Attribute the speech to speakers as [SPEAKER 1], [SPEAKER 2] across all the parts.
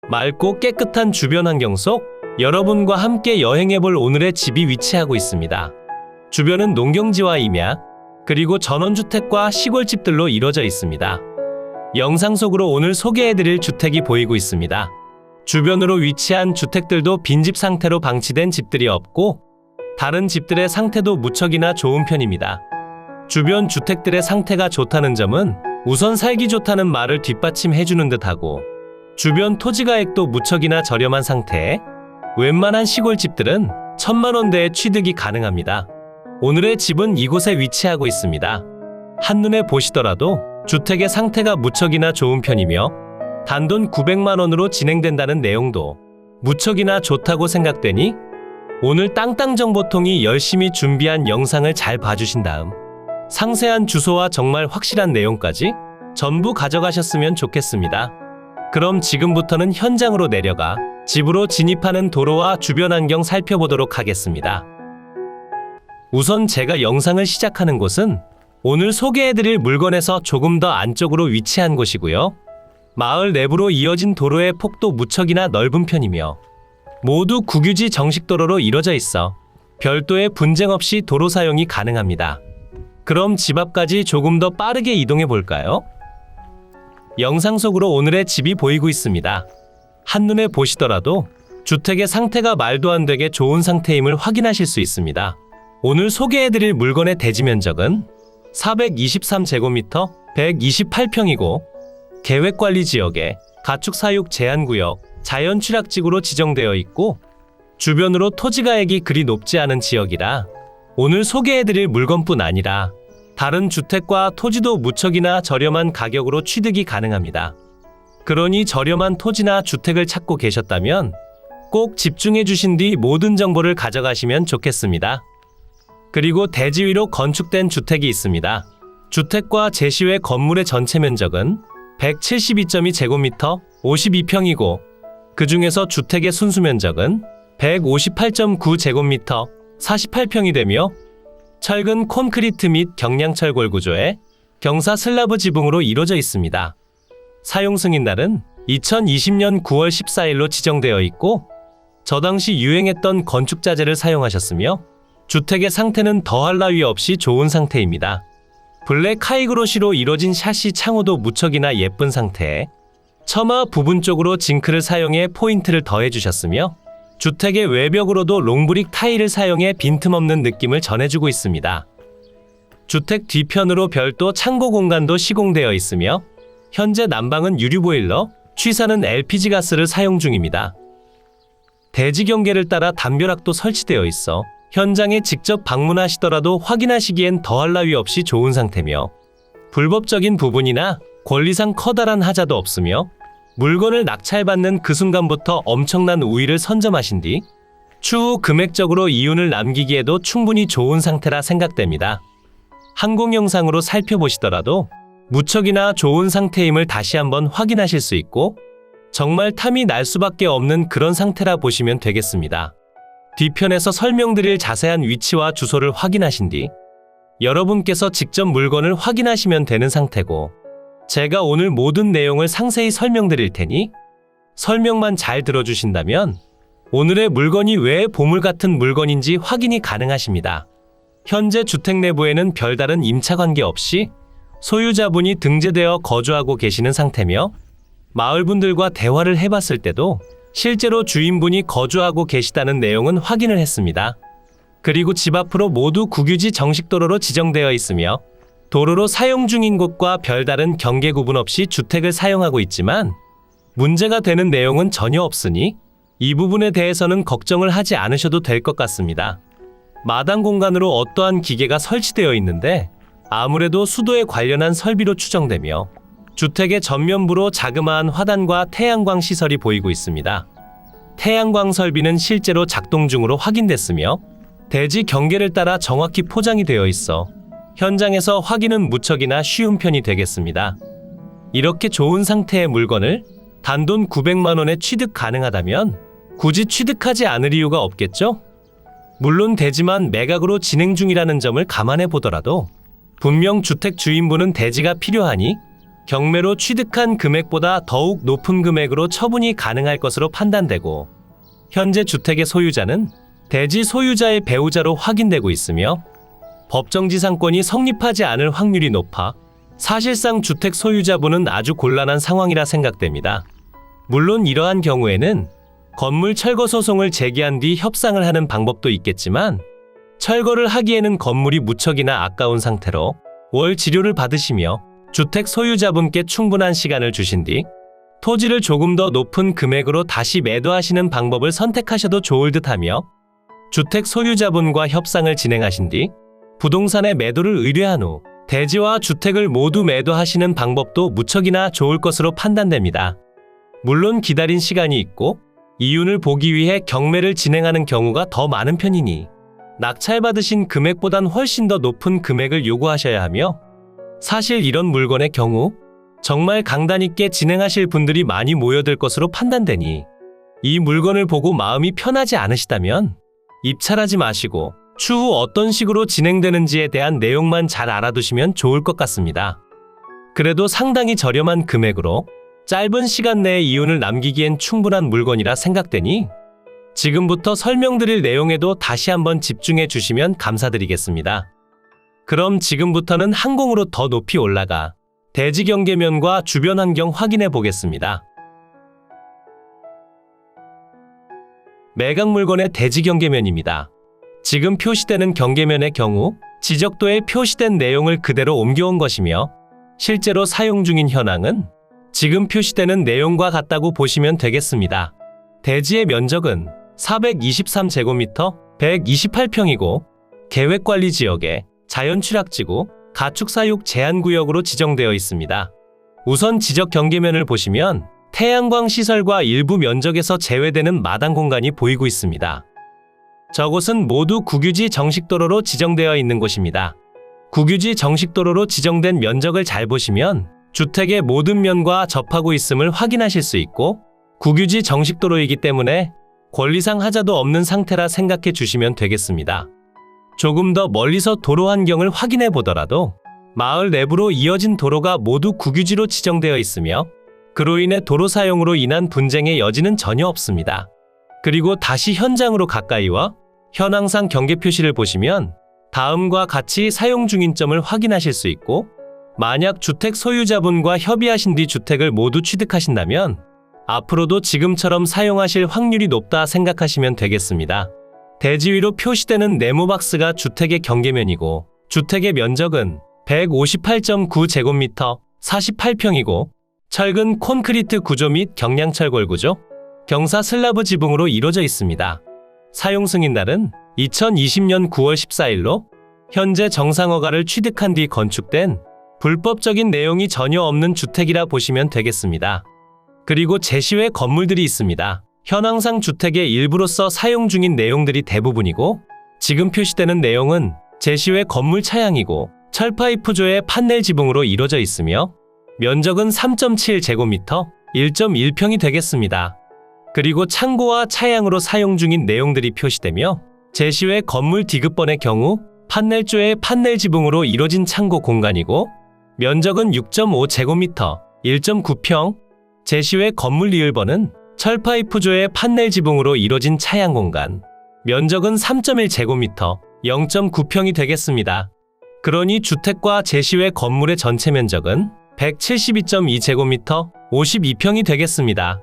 [SPEAKER 1] 맑고 깨끗한 주변 환경 속 여러분과 함께 여행해볼 오늘의 집이 위치하고 있습니다. 주변은 농경지와 임야, 그리고 전원주택과 시골집들로 이루어져 있습니다. 영상 속으로 오늘 소개해드릴 주택이 보이고 있습니다. 주변으로 위치한 주택들도 빈집 상태로 방치된 집들이 없고 다른 집들의 상태도 무척이나 좋은 편입니다. 주변 주택들의 상태가 좋다는 점은 우선 살기 좋다는 말을 뒷받침해주는 듯하고 주변 토지가액도 무척이나 저렴한 상태에 웬만한 시골집들은 1000만원대의 취득이 가능합니다. 오늘의 집은 이곳에 위치하고 있습니다. 한눈에 보시더라도 주택의 상태가 무척이나 좋은 편이며 단돈 900만원으로 진행된다는 내용도 무척이나 좋다고 생각되니 오늘 땅땅정보통이 열심히 준비한 영상을 잘 봐주신 다음 상세한 주소와 정말 확실한 내용까지 전부 가져가셨으면 좋겠습니다. 그럼 지금부터는 현장으로 내려가 집으로 진입하는 도로와 주변 환경 살펴보도록 하겠습니다. 우선 제가 영상을 시작하는 곳은 오늘 소개해드릴 물건에서 조금 더 안쪽으로 위치한 곳이고요. 마을 내부로 이어진 도로의 폭도 무척이나 넓은 편이며 모두 국유지 정식도로로 이뤄져 있어 별도의 분쟁 없이 도로 사용이 가능합니다. 그럼 집 앞까지 조금 더 빠르게 이동해 볼까요? 영상 속으로 오늘의 집이 보이고 있습니다. 한눈에 보시더라도 주택의 상태가 말도 안 되게 좋은 상태임을 확인하실 수 있습니다. 오늘 소개해드릴 물건의 대지 면적은 423제곱미터 128평이고 계획관리지역에 가축사육 제한구역, 자연취락지구로 지정되어 있고 주변으로 토지가액이 그리 높지 않은 지역이라 오늘 소개해드릴 물건뿐 아니라 다른 주택과 토지도 무척이나 저렴한 가격으로 취득이 가능합니다. 그러니 저렴한 토지나 주택을 찾고 계셨다면 꼭 집중해 주신 뒤 모든 정보를 가져가시면 좋겠습니다. 그리고 대지 위로 건축된 주택이 있습니다. 주택과 제시외 건물의 전체 면적은 172.2제곱미터 52평이고 그 중에서 주택의 순수 면적은 158.9제곱미터 48평이 되며 철근 콘크리트 및 경량철골 구조의 경사 슬라브 지붕으로 이루어져 있습니다. 사용 승인날은 2020년 9월 14일로 지정되어 있고 저 당시 유행했던 건축자재를 사용하셨으며 주택의 상태는 더할 나위 없이 좋은 상태입니다. 블랙 카이그로시로 이뤄진 샤시 창호도 무척이나 예쁜 상태에 처마 부분 쪽으로 징크를 사용해 포인트를 더해주셨으며 주택의 외벽으로도 롱브릭 타일을 사용해 빈틈없는 느낌을 전해주고 있습니다. 주택 뒤편으로 별도 창고 공간도 시공되어 있으며 현재 난방은 유류 보일러, 취사는 LPG 가스를 사용 중입니다. 대지 경계를 따라 담벼락도 설치되어 있어 현장에 직접 방문하시더라도 확인하시기엔 더할 나위 없이 좋은 상태며 불법적인 부분이나 권리상 커다란 하자도 없으며 물건을 낙찰받는 그 순간부터 엄청난 우위를 선점하신 뒤 추후 금액적으로 이윤을 남기기에도 충분히 좋은 상태라 생각됩니다. 항공 영상으로 살펴보시더라도 무척이나 좋은 상태임을 다시 한번 확인하실 수 있고 정말 탐이 날 수밖에 없는 그런 상태라 보시면 되겠습니다. 뒤편에서 설명드릴 자세한 위치와 주소를 확인하신 뒤 여러분께서 직접 물건을 확인하시면 되는 상태고 제가 오늘 모든 내용을 상세히 설명드릴 테니 설명만 잘 들어주신다면 오늘의 물건이 왜 보물 같은 물건인지 확인이 가능하십니다. 현재 주택 내부에는 별다른 임차관계 없이 소유자분이 등재되어 거주하고 계시는 상태며 마을분들과 대화를 해봤을 때도 실제로 주인분이 거주하고 계시다는 내용은 확인을 했습니다. 그리고 집 앞으로 모두 국유지 정식도로로 지정되어 있으며 도로로 사용 중인 곳과 별다른 경계 구분 없이 주택을 사용하고 있지만 문제가 되는 내용은 전혀 없으니 이 부분에 대해서는 걱정을 하지 않으셔도 될 것 같습니다. 마당 공간으로 어떠한 기계가 설치되어 있는데 아무래도 수도에 관련한 설비로 추정되며 주택의 전면부로 자그마한 화단과 태양광 시설이 보이고 있습니다. 태양광 설비는 실제로 작동 중으로 확인됐으며 대지 경계를 따라 정확히 포장이 되어 있어 현장에서 확인은 무척이나 쉬운 편이 되겠습니다. 이렇게 좋은 상태의 물건을 단돈 900만원에 취득 가능하다면 굳이 취득하지 않을 이유가 없겠죠? 물론 대지만 매각으로 진행 중이라는 점을 감안해 보더라도 분명 주택 주인분은 대지가 필요하니 경매로 취득한 금액보다 더욱 높은 금액으로 처분이 가능할 것으로 판단되고, 현재 주택의 소유자는 대지 소유자의 배우자로 확인되고 있으며 법정지상권이 성립하지 않을 확률이 높아 사실상 주택 소유자분은 아주 곤란한 상황이라 생각됩니다. 물론 이러한 경우에는 건물 철거 소송을 제기한 뒤 협상을 하는 방법도 있겠지만, 철거를 하기에는 건물이 무척이나 아까운 상태로 월 지료를 받으시며 주택 소유자분께 충분한 시간을 주신 뒤 토지를 조금 더 높은 금액으로 다시 매도하시는 방법을 선택하셔도 좋을 듯하며, 주택 소유자분과 협상을 진행하신 뒤 부동산의 매도를 의뢰한 후 대지와 주택을 모두 매도하시는 방법도 무척이나 좋을 것으로 판단됩니다. 물론 기다린 시간이 있고 이윤을 보기 위해 경매를 진행하는 경우가 더 많은 편이니 낙찰받으신 금액보단 훨씬 더 높은 금액을 요구하셔야 하며, 사실 이런 물건의 경우 정말 강단 있게 진행하실 분들이 많이 모여들 것으로 판단되니, 이 물건을 보고 마음이 편하지 않으시다면 입찰하지 마시고 추후 어떤 식으로 진행되는지에 대한 내용만 잘 알아두시면 좋을 것 같습니다. 그래도 상당히 저렴한 금액으로 짧은 시간 내에 이윤을 남기기엔 충분한 물건이라 생각되니 지금부터 설명드릴 내용에도 다시 한번 집중해 주시면 감사드리겠습니다. 그럼 지금부터는 항공으로 더 높이 올라가 대지 경계면과 주변 환경 확인해 보겠습니다. 매각 물건의 대지 경계면입니다. 지금 표시되는 경계면의 경우 지적도에 표시된 내용을 그대로 옮겨온 것이며, 실제로 사용 중인 현황은 지금 표시되는 내용과 같다고 보시면 되겠습니다. 대지의 면적은 423제곱미터 128평이고 계획관리지역에 자연취락지구, 가축사육 제한구역으로 지정되어 있습니다. 우선 지적 경계면을 보시면 태양광 시설과 일부 면적에서 제외되는 마당 공간이 보이고 있습니다. 저곳은 모두 국유지 정식도로로 지정되어 있는 곳입니다. 국유지 정식도로로 지정된 면적을 잘 보시면 주택의 모든 면과 접하고 있음을 확인하실 수 있고, 국유지 정식도로이기 때문에 권리상 하자도 없는 상태라 생각해 주시면 되겠습니다. 조금 더 멀리서 도로 환경을 확인해 보더라도 마을 내부로 이어진 도로가 모두 국유지로 지정되어 있으며, 그로 인해 도로 사용으로 인한 분쟁의 여지는 전혀 없습니다. 그리고 다시 현장으로 가까이 와 현황상 경계 표시를 보시면 다음과 같이 사용 중인 점을 확인하실 수 있고, 만약 주택 소유자분과 협의하신 뒤 주택을 모두 취득하신다면 앞으로도 지금처럼 사용하실 확률이 높다 생각하시면 되겠습니다. 대지 위로 표시되는 네모박스가 주택의 경계면이고, 주택의 면적은 158.9제곱미터 48평이고 철근 콘크리트 구조 및 경량철골 구조, 경사 슬라브 지붕으로 이루어져 있습니다. 사용 승인날은 2020년 9월 14일로 현재 정상허가를 취득한 뒤 건축된 불법적인 내용이 전혀 없는 주택이라 보시면 되겠습니다. 그리고 제시외 건물들이 있습니다. 현황상 주택의 일부로서 사용 중인 내용들이 대부분이고, 지금 표시되는 내용은 제시외 건물 차양이고 철파이프조의 판넬 지붕으로 이루어져 있으며 면적은 3.7제곱미터 1.1평이 되겠습니다. 그리고 창고와 차양으로 사용 중인 내용들이 표시되며, 제시외 건물 디귿번의 경우 판넬조의 판넬 지붕으로 이루어진 창고 공간이고 면적은 6.5제곱미터 1.9평, 제시외 건물 리을번은 철파이프조의 판넬 지붕으로 이루어진 차양 공간, 면적은 3.1제곱미터 0.9평이 되겠습니다. 그러니 주택과 제시외 건물의 전체 면적은 172.2제곱미터 52평이 되겠습니다.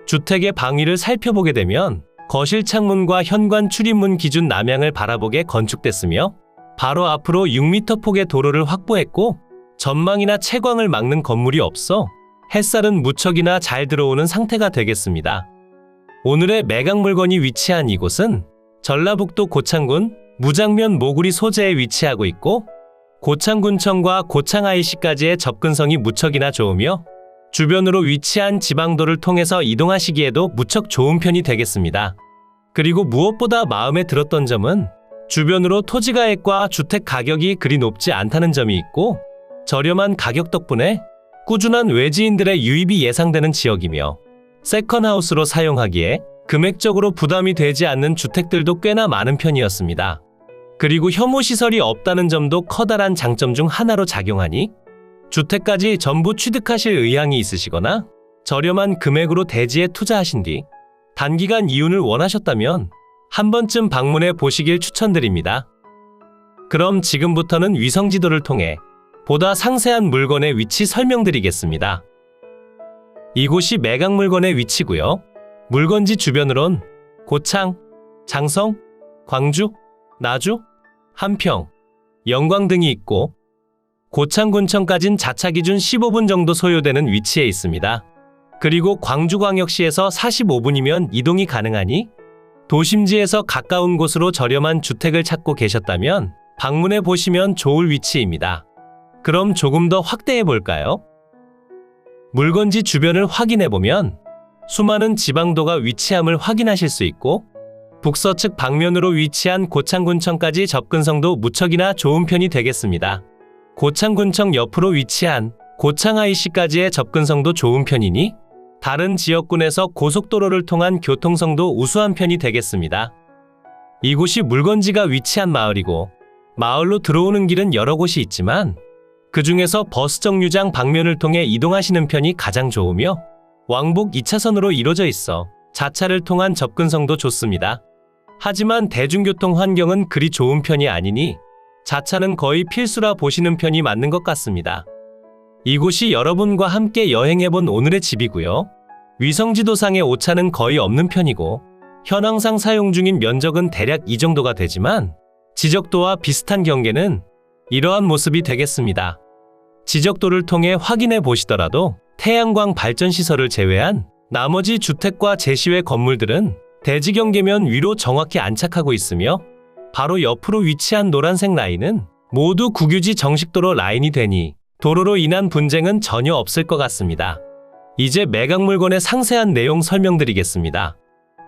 [SPEAKER 1] 주택의 방위를 살펴보게 되면 거실 창문과 현관 출입문 기준 남향을 바라보게 건축됐으며, 바로 앞으로 6m 폭의 도로를 확보했고 전망이나 채광을 막는 건물이 없어 햇살은 무척이나 잘 들어오는 상태가 되겠습니다. 오늘의 매각 물건이 위치한 이곳은 전라북도 고창군 무장면 모구리 소재에 위치하고 있고, 고창군청과 고창IC까지의 접근성이 무척이나 좋으며 주변으로 위치한 지방도를 통해서 이동하시기에도 무척 좋은 편이 되겠습니다. 그리고 무엇보다 마음에 들었던 점은 주변으로 토지가액과 주택 가격이 그리 높지 않다는 점이 있고, 저렴한 가격 덕분에 꾸준한 외지인들의 유입이 예상되는 지역이며, 세컨하우스로 사용하기에 금액적으로 부담이 되지 않는 주택들도 꽤나 많은 편이었습니다. 그리고 혐오시설이 없다는 점도 커다란 장점 중 하나로 작용하니 주택까지 전부 취득하실 의향이 있으시거나 저렴한 금액으로 대지에 투자하신 뒤 단기간 이윤을 원하셨다면 한 번쯤 방문해 보시길 추천드립니다. 그럼 지금부터는 위성지도를 통해 보다 상세한 물건의 위치 설명드리겠습니다. 이곳이 매각 물건의 위치고요. 물건지 주변으론 고창, 장성, 광주, 나주, 한평, 영광 등이 있고 고창군청까진 자차 기준 15분 정도 소요되는 위치에 있습니다. 그리고 광주광역시에서 45분이면 이동이 가능하니 도심지에서 가까운 곳으로 저렴한 주택을 찾고 계셨다면 방문해 보시면 좋을 위치입니다. 그럼 조금 더 확대해 볼까요? 물건지 주변을 확인해 보면 수많은 지방도가 위치함을 확인하실 수 있고 북서측 방면으로 위치한 고창군청까지 접근성도 무척이나 좋은 편이 되겠습니다. 고창군청 옆으로 위치한 고창 IC까지의 접근성도 좋은 편이니 다른 지역군에서 고속도로를 통한 교통성도 우수한 편이 되겠습니다. 이곳이 물건지가 위치한 마을이고 마을로 들어오는 길은 여러 곳이 있지만 그 중에서 버스 정류장 방면을 통해 이동하시는 편이 가장 좋으며 왕복 2차선으로 이루어져 있어 자차를 통한 접근성도 좋습니다. 하지만 대중교통 환경은 그리 좋은 편이 아니니 자차는 거의 필수라 보시는 편이 맞는 것 같습니다. 이곳이 여러분과 함께 여행해본 오늘의 집이고요. 위성지도상의 오차는 거의 없는 편이고 현황상 사용 중인 면적은 대략 이 정도가 되지만 지적도와 비슷한 경계는 이러한 모습이 되겠습니다. 지적도를 통해 확인해 보시더라도 태양광 발전시설을 제외한 나머지 주택과 제시외 건물들은 대지 경계면 위로 정확히 안착하고 있으며 바로 옆으로 위치한 노란색 라인은 모두 국유지 정식도로 라인이 되니 도로로 인한 분쟁은 전혀 없을 것 같습니다. 이제 매각 물건의 상세한 내용 설명드리겠습니다.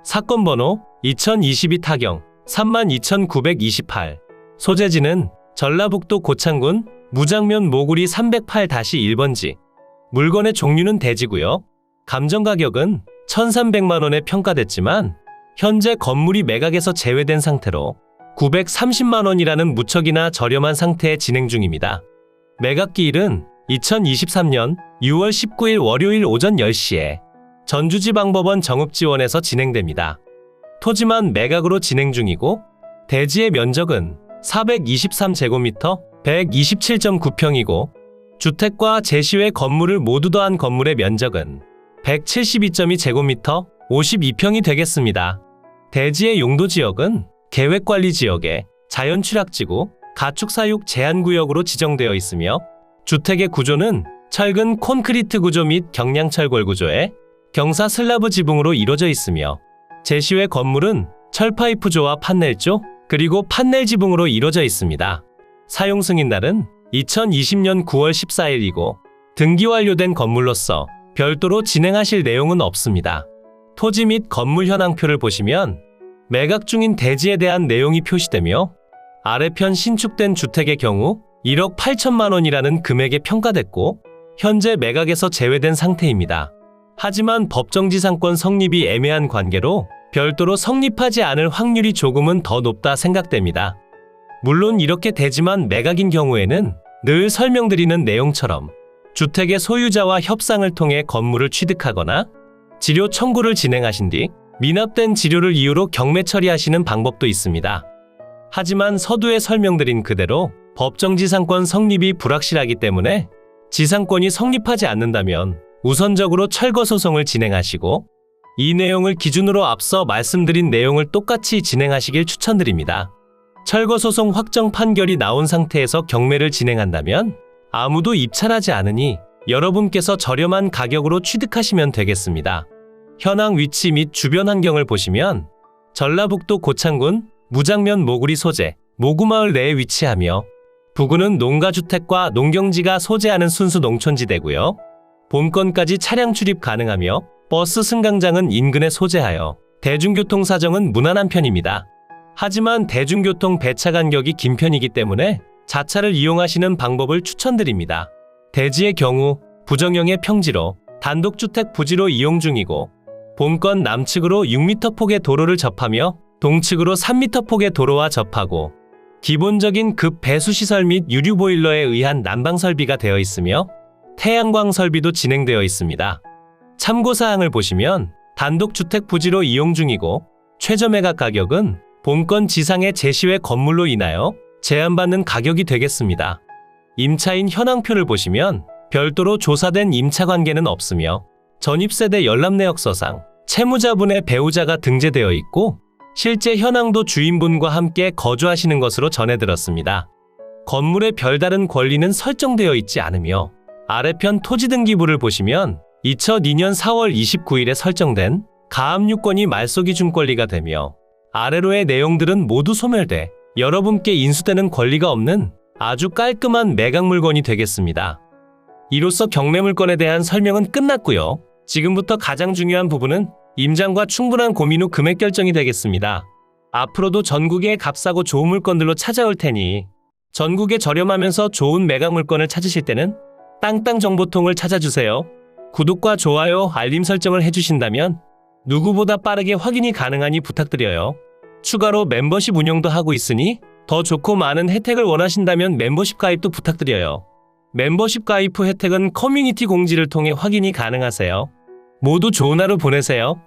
[SPEAKER 1] 사건 번호 2022 타경 32,928 소재지는 전라북도 고창군 무장면 모구리 308-1번지 물건의 종류는 대지고요. 감정 가격은 1,300만원에 평가됐지만 현재 건물이 매각에서 제외된 상태로 930만원이라는 무척이나 저렴한 상태에 진행 중입니다. 매각 기일은 2023년 6월 19일 월요일 오전 10시에 전주지방법원 정읍지원에서 진행됩니다. 토지만 매각으로 진행 중이고 대지의 면적은 423제곱미터 127.9평이고 주택과 제시외 건물을 모두 더한 건물의 면적은 172.2제곱미터 52평이 되겠습니다. 대지의 용도지역은 계획관리지역에 자연취락지구, 가축사육 제한구역으로 지정되어 있으며 주택의 구조는 철근 콘크리트 구조 및 경량철골 구조에 경사 슬라브 지붕으로 이루어져 있으며 제시외 건물은 철파이프조와 판넬조 그리고 판넬 지붕으로 이루어져 있습니다. 사용 승인날은 2020년 9월 14일이고 등기 완료된 건물로서 별도로 진행하실 내용은 없습니다. 토지 및 건물 현황표를 보시면 매각 중인 대지에 대한 내용이 표시되며 아래편 신축된 주택의 경우 1억 8천만 원이라는 금액에 평가됐고 현재 매각에서 제외된 상태입니다. 하지만 법정지상권 성립이 애매한 관계로 별도로 성립하지 않을 확률이 조금은 더 높다 생각됩니다. 물론 이렇게 대지만 매각인 경우에는 늘 설명드리는 내용처럼 주택의 소유자와 협상을 통해 건물을 취득하거나 지료 청구를 진행하신 뒤 미납된 지료를 이유로 경매 처리하시는 방법도 있습니다. 하지만 서두에 설명드린 그대로 법정지상권 성립이 불확실하기 때문에 지상권이 성립하지 않는다면 우선적으로 철거소송을 진행하시고 이 내용을 기준으로 앞서 말씀드린 내용을 똑같이 진행하시길 추천드립니다. 철거소송 확정 판결이 나온 상태에서 경매를 진행한다면 아무도 입찰하지 않으니 여러분께서 저렴한 가격으로 취득하시면 되겠습니다. 현황 위치 및 주변 환경을 보시면 전라북도 고창군 무장면 모구리 소재 모구마을 내에 위치하며 부근은 농가주택과 농경지가 소재하는 순수 농촌지대고요. 본건까지 차량 출입 가능하며 버스 승강장은 인근에 소재하여 대중교통 사정은 무난한 편입니다. 하지만 대중교통 배차 간격이 긴 편이기 때문에 자차를 이용하시는 방법을 추천드립니다. 대지의 경우 부정형의 평지로 단독주택 부지로 이용 중이고 본건 남측으로 6m 폭의 도로를 접하며 동측으로 3m 폭의 도로와 접하고 기본적인 급 배수 시설 및 유류 보일러에 의한 난방 설비가 되어 있으며 태양광 설비도 진행되어 있습니다. 참고사항을 보시면 단독주택 부지로 이용 중이고 최저 매각 가격은 본건 지상의 제시외 건물로 인하여 제한받는 가격이 되겠습니다. 임차인 현황표를 보시면 별도로 조사된 임차 관계는 없으며 전입세대 열람내역서상 채무자분의 배우자가 등재되어 있고 실제 현황도 주인분과 함께 거주하시는 것으로 전해들었습니다. 건물의 별다른 권리는 설정되어 있지 않으며 아래편 토지등기부를 보시면 2002년 4월 29일에 설정된 가압류권이 말소기준권리가 되며 아래로의 내용들은 모두 소멸돼 여러분께 인수되는 권리가 없는 아주 깔끔한 매각 물건이 되겠습니다. 이로써 경매물건에 대한 설명은 끝났고요. 지금부터 가장 중요한 부분은 임장과 충분한 고민 후 금액 결정이 되겠습니다. 앞으로도 전국의 값싸고 좋은 물건들로 찾아올 테니 전국에 저렴하면서 좋은 매각 물건을 찾으실 때는 땅땅정보통을 찾아주세요. 구독과 좋아요, 알림 설정을 해주신다면 누구보다 빠르게 확인이 가능하니 부탁드려요. 추가로 멤버십 운영도 하고 있으니 더 좋고 많은 혜택을 원하신다면 멤버십 가입도 부탁드려요. 멤버십 가입 후 혜택은 커뮤니티 공지를 통해 확인이 가능하세요. 모두 좋은 하루 보내세요.